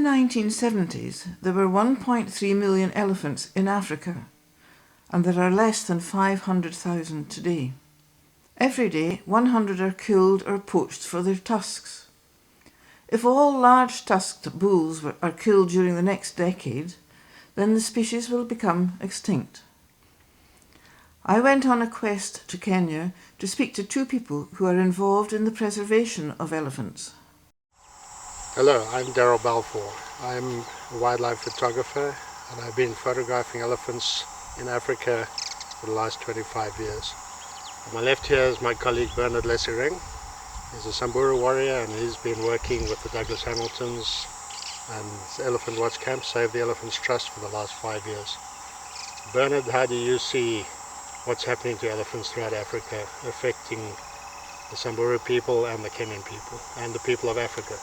1970s, there were 1.3 million elephants in Africa, and there are less than 500,000 today. Every day, 100 are killed or poached for their tusks. If all large tusked bulls are killed during the next decade, then the species will become extinct. I went on a quest to Kenya to speak to two people who are involved in the preservation of elephants. Hello, I'm Daryl Balfour. I'm a wildlife photographer and I've been photographing elephants in Africa for the last 25 years. On my left here is my colleague Bernard Lessering. He's a Samburu warrior and he's been working with the Douglas Hamiltons and Elephant Watch Camp, Save the Elephants Trust, for the last 5 years. Bernard, how do you see what's happening to elephants throughout Africa affecting the Samburu people and the Kenyan people and the people of Africa?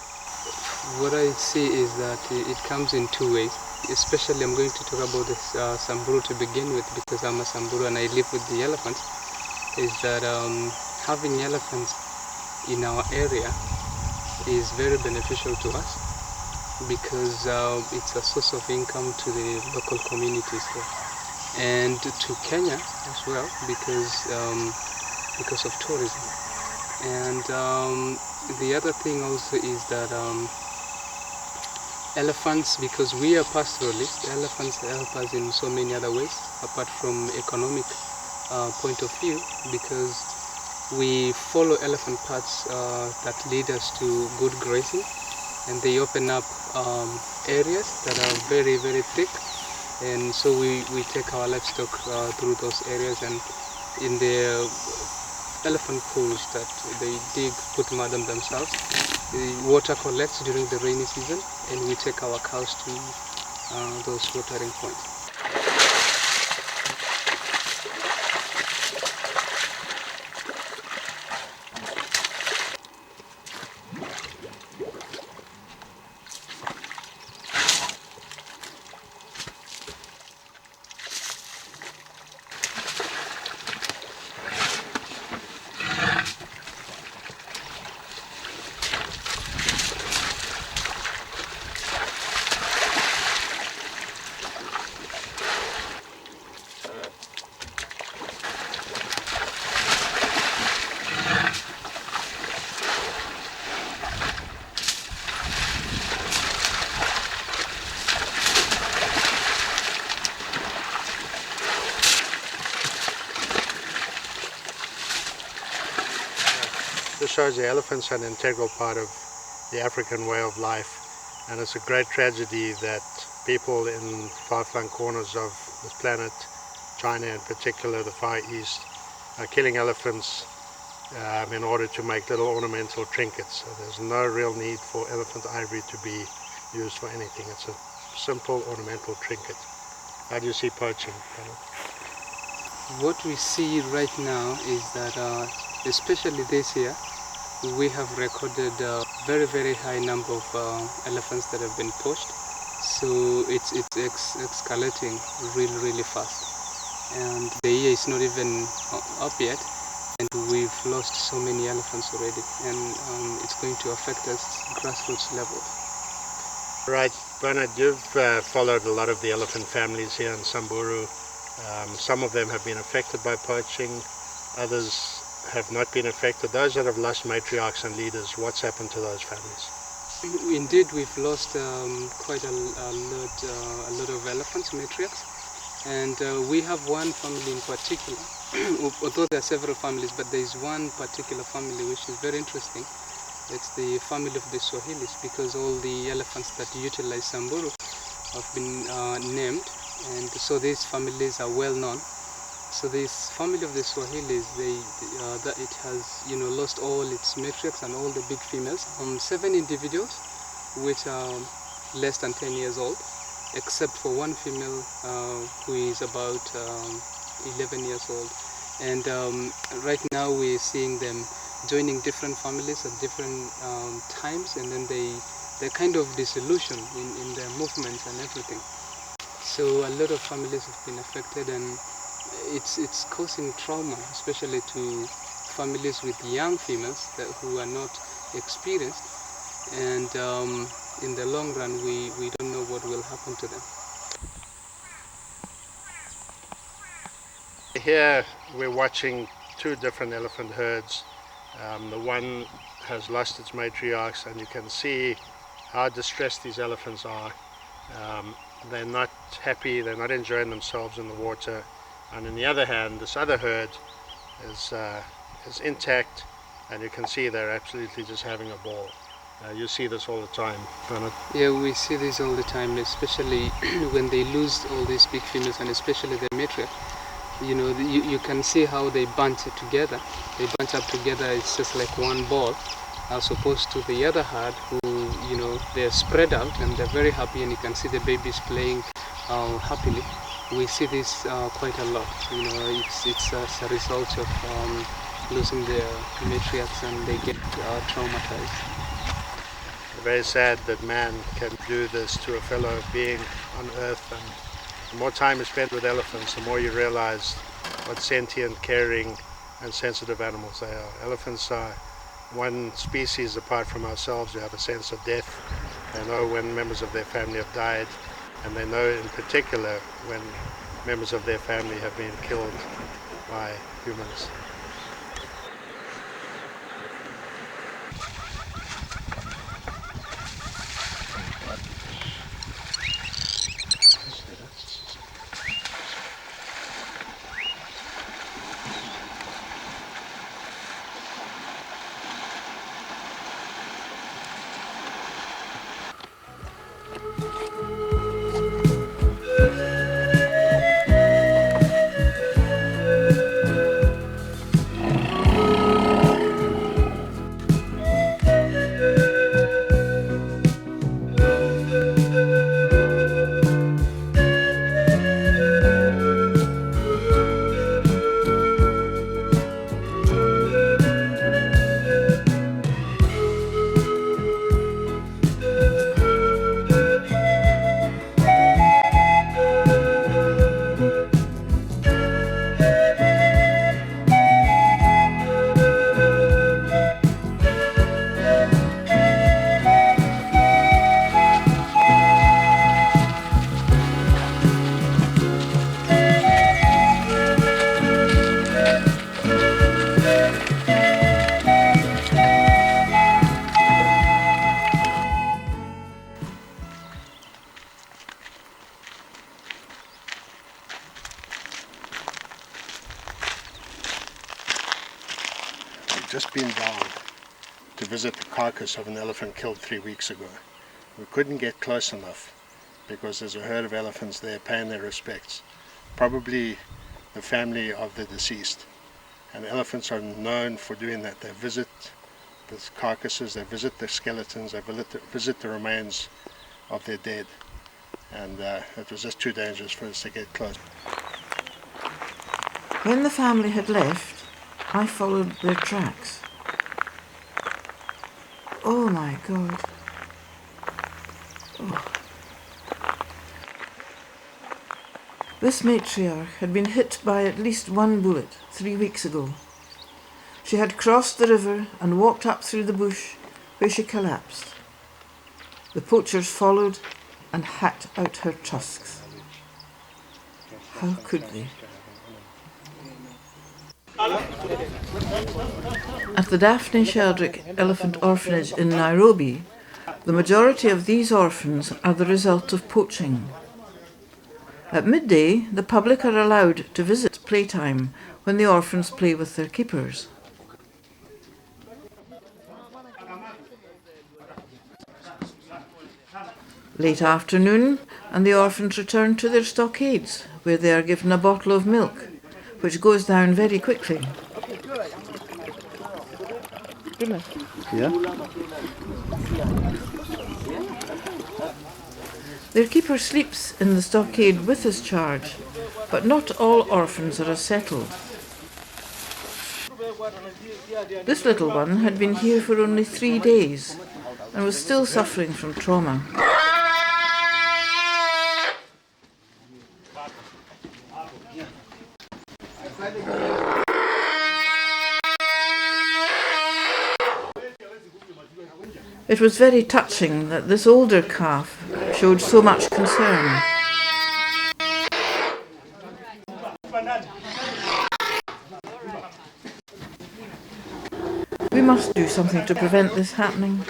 What I see is that it comes in two ways. Especially I'm going to talk about this Samburu to begin with, because I'm a Samburu and I live with the elephants. Is that having elephants in our area is very beneficial to us, because it's a source of income to the local communities here, and to Kenya as well, because of tourism. And the other thing also is that elephants, because we are pastoralists, elephants help us in so many other ways apart from economic point of view, because we follow elephant paths that lead us to good grazing, and they open up areas that are very, very thick, and so we take our livestock through those areas, and in the elephant pools that they dig, put mud on themselves, the water collects during the rainy season, and we take our cows to those watering points. This shows the elephants are an integral part of the African way of life, and it's a great tragedy that people in far-flung corners of this planet, China in particular, the Far East, are killing elephants in order to make little ornamental trinkets. So there's no real need for elephant ivory to be used for anything. It's a simple ornamental trinket. How do you see poaching? What we see right now is that, especially this year, we have recorded a very, very high number of elephants that have been poached. So it's escalating really, really fast. And the year is not even up yet, and we've lost so many elephants already, and it's going to affect us grassroots level. Right, Bernard, you've followed a lot of the elephant families here in Samburu. Some of them have been affected by poaching, others have not been affected. Those that have lost matriarchs and leaders, what's happened to those families? Indeed, we've lost quite a lot of elephants, matriarchs, and we have one family in particular, although there are several families, but there is one particular family which is very interesting. It's the family of the Swahilis, because all the elephants that utilize Samburu have been named, and so these families are well known. So this family of the Swahilis, that it has lost all its matriarchs and all the big females. 7 individuals which are less than 10 years old, except for one female who is about 11 years old. And right now we're seeing them joining different families at different times, and then they're kind of disillusioned in their movements and everything. So a lot of families have been affected, and it's causing trauma, especially to families with young females who are not experienced, and in the long run, we don't know what will happen to them. Here we're watching two different elephant herds. The one has lost its matriarchs, and you can see how distressed these elephants are. They're not happy, they're not enjoying themselves in the water. And on the other hand, this other herd is intact, and you can see they're absolutely just having a ball. You see this all the time, Bernard? Yeah, we see this all the time, especially when they lose all these big females, and especially the matriarch. You know, you can see how they bunch it together. They bunch up together, it's just like one ball, as opposed to the other herd who, you know, they're spread out and they're very happy, and you can see the babies playing happily. We see this quite a lot. You know, it's as a result of losing their matriarchs, and they get traumatized. Very sad that man can do this to a fellow being on earth, and the more time you spend with elephants, the more you realize what sentient, caring and sensitive animals they are. Elephants are one species apart from ourselves who have a sense of death. They know when members of their family have died, and they know in particular when members of their family have been killed by humans. Just been down to visit the carcass of an elephant killed 3 weeks ago. We couldn't get close enough because there's a herd of elephants there paying their respects, probably the family of the deceased. And elephants are known for doing that. They visit the carcasses, they visit the skeletons, they visit the remains of their dead. And it was just too dangerous for us to get close. When the family had left, I followed their tracks. Oh my God. Oh. This matriarch had been hit by at least one bullet 3 weeks ago. She had crossed the river and walked up through the bush, where she collapsed. The poachers followed and hacked out her tusks. How could they? At the Daphne Elephant Orphanage in Nairobi, the majority of these orphans are the result of poaching. At midday, the public are allowed to visit playtime when the orphans play with their keepers. Late afternoon, and the orphans return to their stockades, where they are given a bottle of milk, which goes down very quickly. Yeah? Their keeper sleeps in the stockade with his charge, but not all orphans are as settled. This little one had been here for only 3 days and was still suffering from trauma. It was very touching that this older calf showed so much concern. We must do something to prevent this happening.